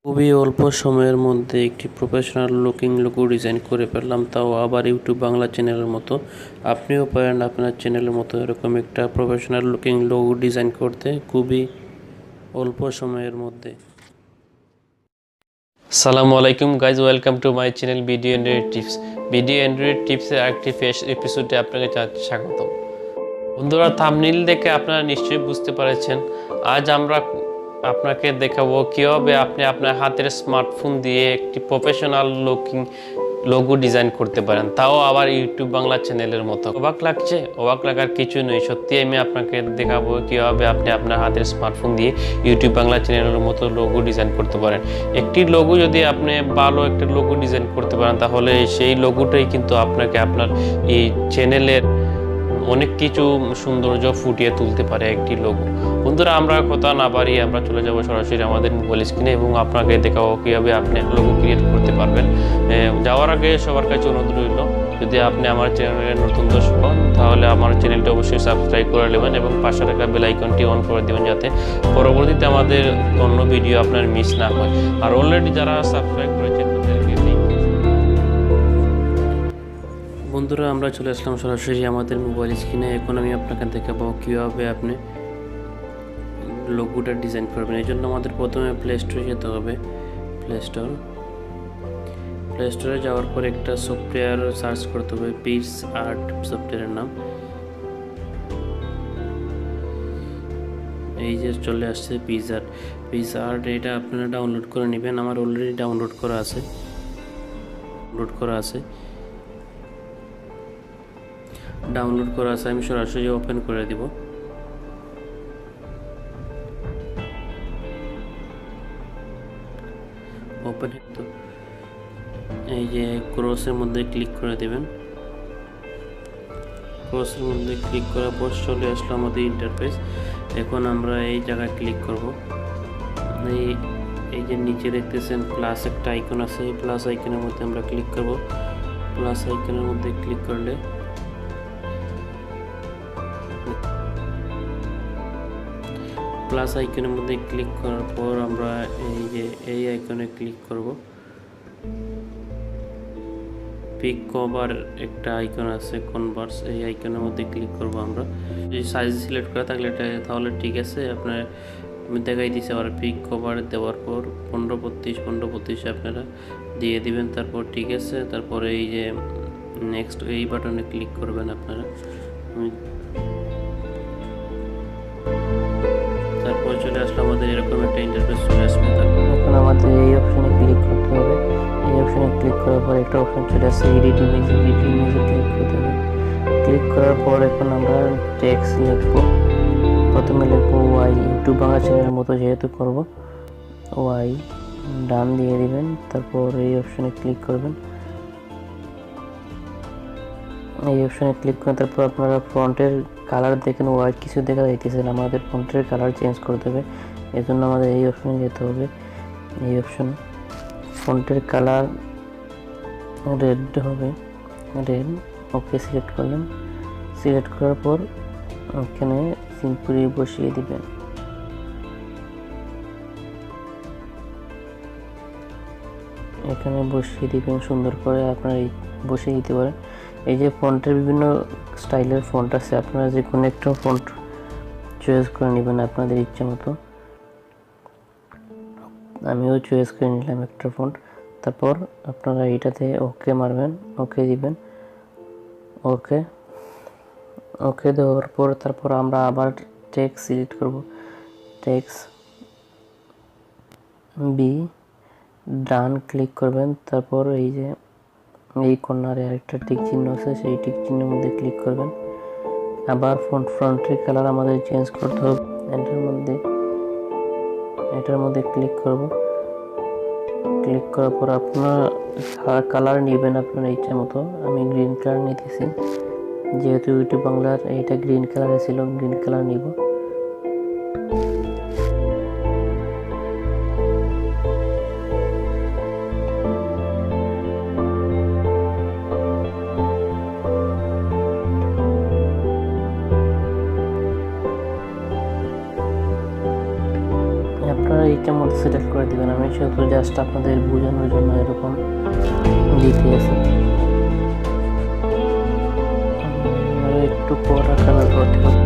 খুবই অল্প সময়ের মধ্যে একটি প্রফেশনাল লুকিং লোগো ডিজাইন করে ফেললাম, তাও আবার ইউটিউব বাংলা চ্যানেলের মতো। আপনিও পারেন আপনার চ্যানেলের মতো এরকম একটা প্রফেশনাল লুকিং লোগো ডিজাইন করতে খুবই অল্প সময়ের মধ্যে। আসসালামু আলাইকুম guys, welcome to my channel video android tips. Video android টিপসের আরেকটি এপিসোডে আপনাকে স্বাগত। বন্ধুরা, থাম্বনেইল দেখে আপনারা নিশ্চয়ই বুঝতে পেরেছেন আজ আমরা আপনাকে দেখাবো কীভাবে আপনি আপনার হাতের স্মার্টফোন দিয়ে একটি প্রফেশনাল লুকিং লোগো ডিজাইন করতে পারেন, তাও আবার ইউটিউব বাংলা চ্যানেলের মতো। অবাক লাগছে? অবাক লাগার কিছু নেই, সত্যি আমি আপনাকে দেখাবো কীভাবে আপনি আপনার হাতের স্মার্টফোন দিয়ে ইউটিউব বাংলা চ্যানেলের মতো লোগো ডিজাইন করতে পারেন। একটি লোগো যদি আপনি ভালো একটা লোগো ডিজাইন করতে পারেন, তাহলে সেই লোগোটাই কিন্তু আপনাকে আপনার এই চ্যানেলের অনেক কিছু সৌন্দর্য ফুটিয়ে তুলতে পারে একটি লোগো। বন্ধুরা, আমরা কথা না বাড়িয়ে আমরা চলে যাব সরাসরি আমাদের মোবাইল স্ক্রিনে এবং আপনাকে দেখাবো কীভাবে আপনি লোগো ক্রিয়েট করতে পারবেন। যাওয়ার আগে সবার কাছে অনুরোধ রইল, যদি আপনি আমার চ্যানেলের নতুন দর্শক হন তাহলে আমার চ্যানেলটা অবশ্যই সাবস্ক্রাইব করে নেবেন এবং পাশে রাখা বেল আইকনটি অন করে দেবেন, যাতে পরবর্তীতে আমাদের অন্য ভিডিও আপনার মিস না হয়। আর অলরেডি যারা সাবস্ক্রাইব করেছেন তাদেরকে বন্ধুরা, আমরা চলে আসলাম সরাসরি আমাদের মোবাইল স্ক্রিনে। এখন আমি আপনাকে দেখাবো কীভাবে আপনি লোগোটা ডিজাইন করবেন। এই জন্য আমাদের প্রথমে প্লে স্টোরে যেতে হবে। প্লে স্টোরে যাওয়ার পর একটা সফটওয়্যার সার্চ করতে হবে, পিস আর্ট সফটওয়্যারের নাম। এই যে চলে আসছে পিস আর্ট। এটা আপনারা ডাউনলোড করে নেবেন। আমার অলরেডি ডাউনলোড করা আছে। আমি সরাসরি ওপেন করে দিব। ওপেন তো এই যে ক্রসের মধ্যে ক্লিক করে দেবেন। ক্রসের মধ্যে ক্লিক করার পর চলে আসলো আমাদের ইন্টারফেস। এখন আমরা এই জায়গায় ক্লিক করব। এই যে নিচে দেখতেছেন প্লাস একটা আইকন আছে, এই প্লাস আইকনের মধ্যে আমরা ক্লিক করব। প্লাস আইকনের মধ্যে ক্লিক করলে ক্লিক করার পর আমরা এই যে এই আইকনে ক্লিক করব। পিক কভার একটা আইকন আছে, কনভার্স, এই আইকনের মধ্যে ক্লিক করব। আমরা যদি সাইজ সিলেক্ট করা থাকলে তাহলে ঠিক আছে, আপনার আমি দেখাই দিচ্ছি। আবার পিক কভার দেওয়ার পর 15x15 আপনারা দিয়ে দিবেন, তারপর ঠিক আছে। তারপরে এই যে নেক্সট এই বাটনে ক্লিক করবেন আপনারা। তারপর চলে আসলে আমাদের এরকম একটা ইন্টারফেস চলে আসবে। এখন আমাদের এই অপশনে ক্লিক করতে হবে। এই অপশনে ক্লিক করার পর একটা অপশন চলে আসছে এডিট ইমেজে ক্লিক করতে হবে। ক্লিক করার পর এখন আমরা টেক্সট লিখব। প্রথমে লিখবো ওয়াই, ইউটিউব বাংলা চ্যানেলের মতো যেহেতু করব। ওয়াই ডান দিয়ে দিবেন। তারপর এই অপশনে ক্লিক করবেন। এই অপশনে ক্লিক করে তারপর আপনারা ফন্টের কালার দেখেন হোয়াইট কিছু দেখা যাইতেছে, আমাদের ফন্টের কালার চেঞ্জ করতে হবে। এই জন্য আমাদের এই অপশনে যেতে হবে। এই অপশনে ফন্টের কালার রেড হবে, রেড। ওকে সিলেক্ট করলেন। সিলেক্ট করার পর এখানে সিম্পলি বসিয়ে দিবেন। এখানে বসিয়ে দিবেন সুন্দর করে, আপনারা বসিয়ে দিতে পারেন। এই যে ফন্টের বিভিন্ন স্টাইলের ফন্ট আছে, আপনারা যে কোনো একটা ফন্ট চয়েস করে নেবেন আপনাদের ইচ্ছা মতো। আমিও চয়েস করে নিলাম একটা ফন্ট। তারপর আপনারা এইটাতে ওকে মারবেন, ওকে দিবেন। ওকে দেওয়ার পর তারপর আমরা আবার টেক্সট সিলেক্ট করব। টেক্সট বি ডান ক্লিক করবেন। তারপর এই যে এই কর্নারে আরেকটা টিক চিহ্ন আছে, সেই টিক চিহ্নের মধ্যে ক্লিক করবেন। আবার ফন্টের কালার আমাদের চেঞ্জ করতে হবে। এটার মধ্যে ক্লিক করব। ক্লিক করার পর আপনার কালার নেবেন আপনার ইচ্ছা মতো। আমি গ্রিন কালার নিতেছি, যেহেতু ইউটিউব বাংলার এইটা গ্রিন কালারে ছিল, গ্রিন কালার নিব। আপনারা ইচ্ছা মতো সিলেক্ট করে করে দিবেন। আমি শুধু জাস্ট আপনাদের বোঝানোর জন্য এরকম দিতে আছি। আরো একটু কড়া কালার করতে হবে।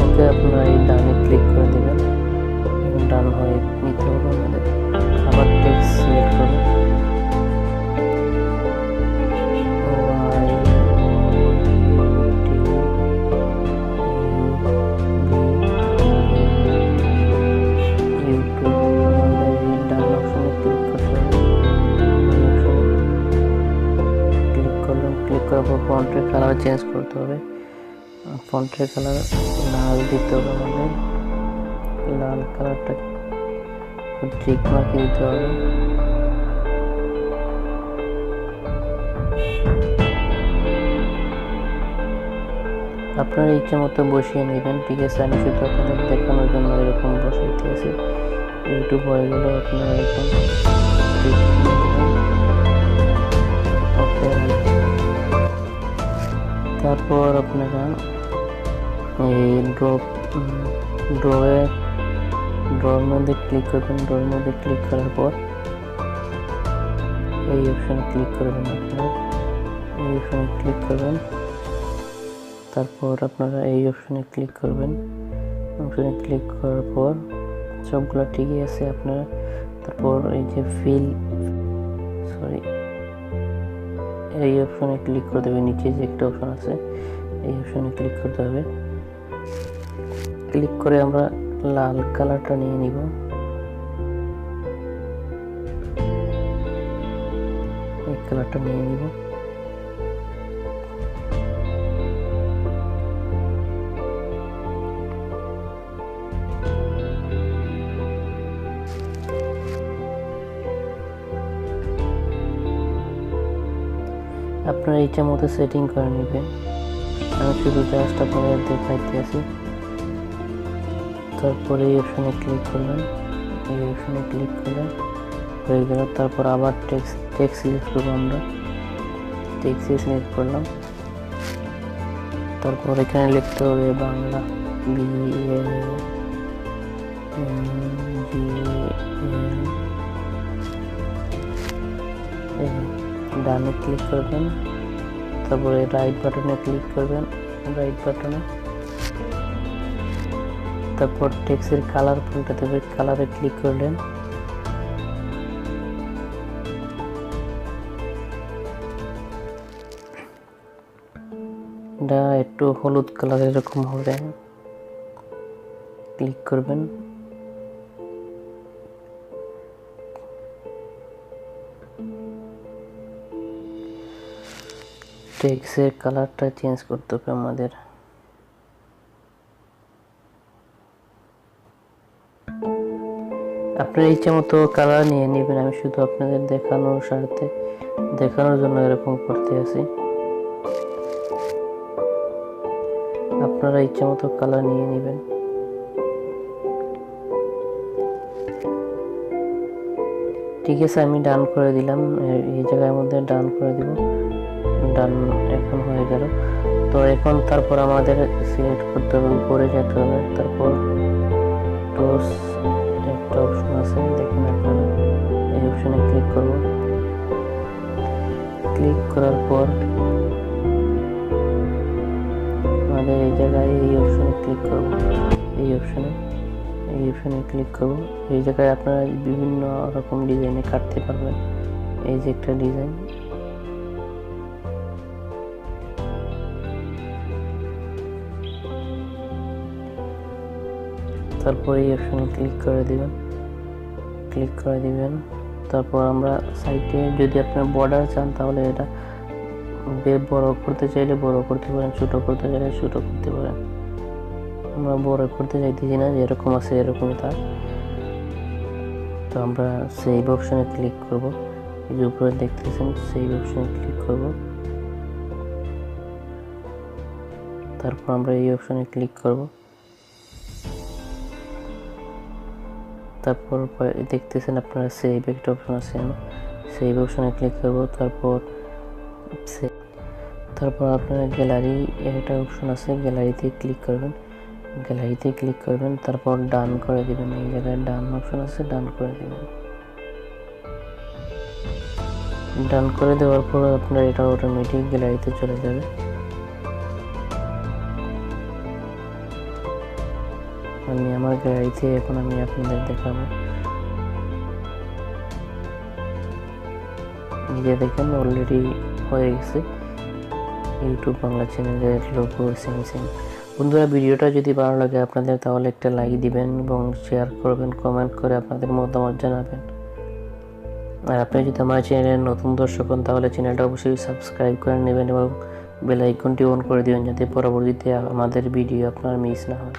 ওকে, আপনারা এই ডানে ক্লিক করে দিবেন, ডান হয়ে নিতে হবে আমাদের। আবার টেক্সট সিলেক্ট করবেন, ফন্টের কালার চেঞ্জ করতে হবে। ফন্টের কালার লাল দিতে হবে আমাদের, লাল কালারটা ঠিক মার্কে দিতে হবে। আপনার ইচ্ছা মতো বসিয়ে নেবেন, ঠিক আছে। আমি শুধু আপনাদের দেখানোর জন্য এরকম বসাইতে আছি। ইউটিউব হয়ে গেলে আপনারা এরকম তারপর আপনারা এই ড্রর মধ্যে ক্লিক করবেন। ড্রর মধ্যে ক্লিক করার পর এই অপশানে ক্লিক করবেন। আপনারা এই অপশানে ক্লিক করবেন, তারপর আপনারা এই অপশানে ক্লিক করবেন। অপশানে ক্লিক করার পর সবগুলো ঠিকই আছে আপনারা। তারপর এই যে এই অপশানে ক্লিক করে দেবেন। নিচে যে একটা অপশান আছে এই অপশানে ক্লিক করতে হবে। ক্লিক করে আমরা লাল কালারটা নিয়ে নিব। এই কালারটা নিয়ে নিব। আপনার ইচ্ছা মতো সেটিং করে নেবেন। আমি শুধু জাস্ট আপনাদের দেখাইতে আছি। তারপরে এই অপশানে ক্লিক করলেন, এই অপশানে ক্লিক করলেন, হয়ে গেল। তারপর আবার টেক্সট সিলেক্ট করবো আমরা। টেক্সট সিলেক্ট করলাম, তারপর এখানে লিখতে হবে বাংলা, ডানে ক্লিক করবেন, তারপরে রাইট বাটনে ক্লিক করবেন, রাইট বাটনে। তারপর টেক্সটের কালার পাল্টাতে হবে, কালারে ক্লিক করলেন। এটা একটু হলুদ কালার এরকম হবে, ক্লিক করবেন। টেক্সটের কালারটা চেঞ্জ করতে হবে আমাদের। আপনার ইচ্ছা মতো কালার নিয়ে নেবেন। আমি শুধু আপনাদের দেখানোর জন্য এরকম করতে আছি। আপনারা ইচ্ছা মতো কালার নিয়ে নেবেন। ঠিক আছে, আমি ডান করে দিলাম। এই জায়গার মধ্যে ডান করে দিব। ডান এখন হয়ে গেল। তো এখন তারপর আমাদের সিলেক্ট করতে হবে, উপরে যেতে হবে। তারপর টোস একটা অপশন আছে, দেখেন আপনারা। এই অপশনে ক্লিক করব। ক্লিক করার পর আমাদের এই জায়গায় এই অপশনে ক্লিক করব। এই অপশনে ক্লিক করব। এই জায়গায় আপনারা বিভিন্ন রকম ডিজাইনে কাটতে পারবেন। এই যে একটা ডিজাইন, তারপর এই অপশনে ক্লিক করে দিবেন। তারপর আমরা সাইডে যদি আপনার বর্ডার চান তাহলে এটা বড় করতে চাইলে বড় করতে পারেন, ছোট করতে চাইলে ছোট করতে পারেন। আমরা বড় করতে চাইতেছি না, যেরকম আছে এরকমই থাক। তো আমরা সেভ অপশনে ক্লিক করব। এই যে উপরে দেখতেছেন সেভ অপশনে ক্লিক করব। তারপর আমরা এই অপশনে ক্লিক করব। তারপর দেখতেছেন আপনারা সেভ একটা অপশন আছে, সেভ অপশনে ক্লিক করব। তারপর তারপর আপনারা গ্যালারি একটা অপশন আছে, গ্যালারিতে ক্লিক করবেন। তারপর ডান করে দিবেন। এই জায়গায় ডান অপশন আছে, ডান করে দিবেন। ডান করে দেওয়ার পর আপনার এটা অটোমেটিক গ্যালারিতে চলে যাবে। আমি আমার গ্যালারিতে এখন আমি আপনাদের দেখাবো। নিজে দেখেন অলরেডি হয়ে গেছে ইউটিউব বাংলা চ্যানেলের লোগো সেম। বন্ধুরা, ভিডিওটা যদি ভালো লাগে আপনাদের তাহলে একটা লাইক দিবেন এবং শেয়ার করবেন, কমেন্ট করে আপনাদের মতামত জানাবেন। আর আপনি যদি আমার চ্যানেলের নতুন দর্শক হন তাহলে চ্যানেলটা অবশ্যই সাবস্ক্রাইব করে নেবেন এবং বেল আইকনটি অন করে দিবেন যাতে পরবর্তীতে আমাদের ভিডিও আপনার মিস না হয়।